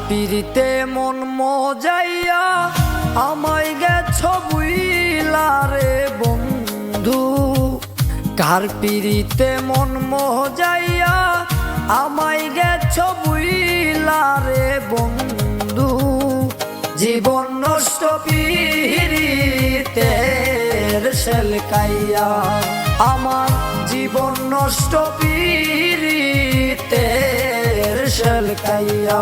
পিরিতে মন মজাইয়া আমায় গেছ বুইলা রে বন্ধু। কার পিরিতে মন মজাইয়া আমায় গেছ বুইলা রে বন্ধু। জীবন নষ্ট পিরিতের সেলকাইয়া আমার জীবন নষ্ট পিরিতের সেলকাইয়া।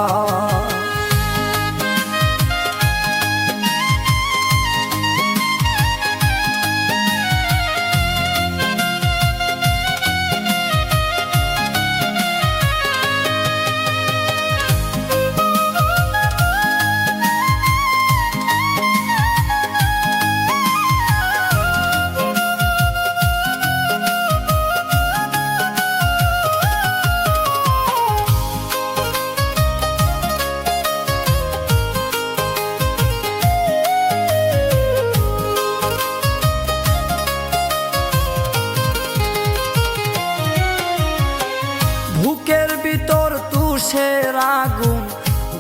বুকের ভিতর তুষের আগুন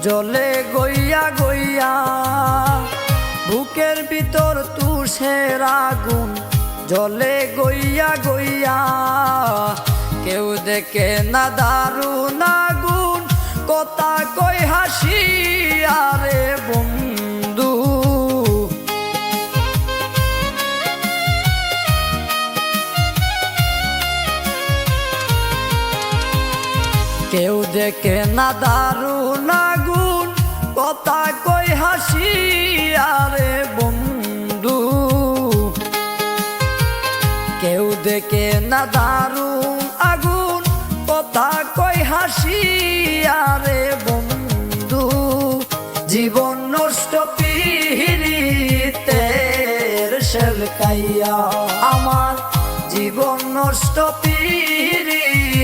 জ্বলে গইয়া গইয়া। বুকের ভিতর তুষের আগুন জ্বলে গইয়া গইয়া। কেউ দেখে না দারুণ আগুন কথা কই হাসিয়া রে বন্ধু। কেউ দেখে না দারুণ আগুন কথা কই হাসিয়া রে বন্ধু। কেউ দেখে না দারুণ আগুন কথা কই হাসিয়া রে বন্ধু। জীবন নষ্ট পিরিতের সেলকাইয়া আমার জীবন নষ্ট পিরিতের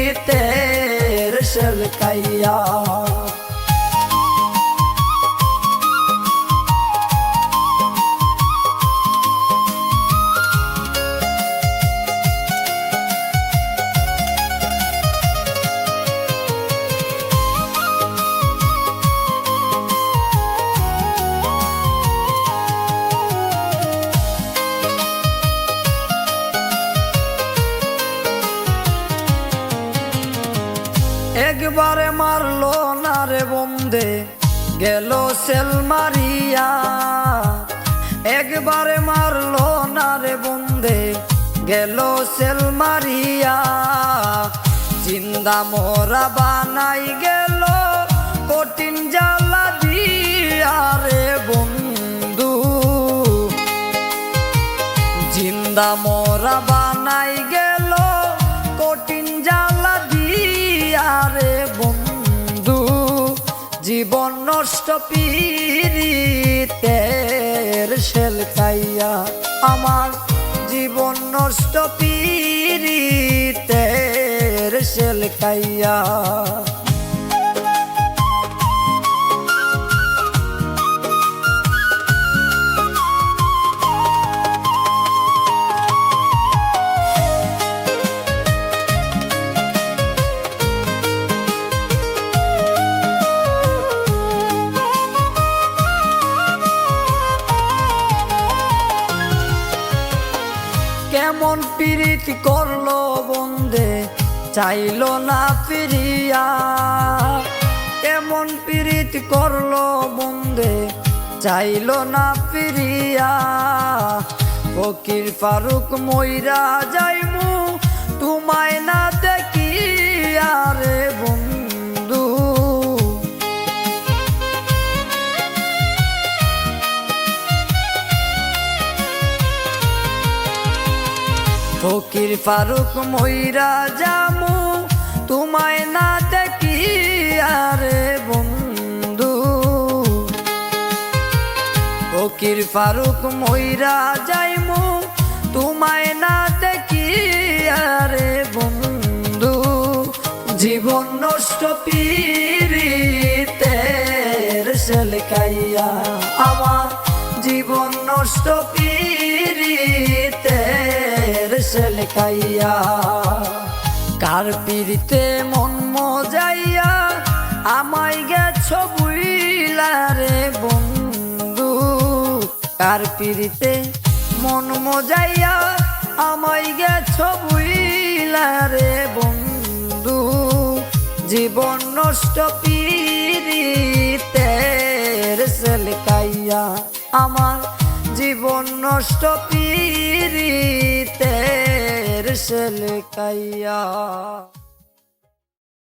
সেলকাইয়া। একবারে মারলো না রে বন্দে গেল সেল মারিয়া। একবারে মারলো না রে বন্দে গেল সেল মারিয়া। জিন্দা মোরা বানাই গেল কঠিন জ্বালা দিয়া রে বন্ধু। জিন্দা মোরা বানাই গেল কঠিন জ্বালা দিয়া রে বন্ধু। জীবন নষ্ট পিরিতের সেলকাইয়া আমার জীবন নষ্ট পিরিতের সেলকাইয়া। কেমন পীড়িত করলো বন্দে চাইলো না ফিরিয়া। কেমন পীড়িত করলো বন্দে চাইলো না ফিরিয়া। ফকির ফারুক মইরা যাইমু তোমায় না দেখিয়া রে বন্ধু। ফকির ফারুক মইরা যামু তোমায় না দেখিয়া রে বন্ধু। ফকির ফারুক মইরা যাইমু তোমায় না দেখিয়া রে বন্ধু। জীবন নষ্ট পিরিতের সেলকাইয়া আমার জীবন নষ্ট পিরিতের সেলকাইয়া। কার পিরিতে মন মজাইয়া আমায় গেছ গেছো বুইলা রে বন্ধু কার পিড়িতে মন মজাইয়া আমায় গেছো বুইলা রে বন্ধু জীবন নষ্ট পিরিতের সেলকাইয়া আমার জীবন নষ্ট পিরিতের সেলকাইয়া।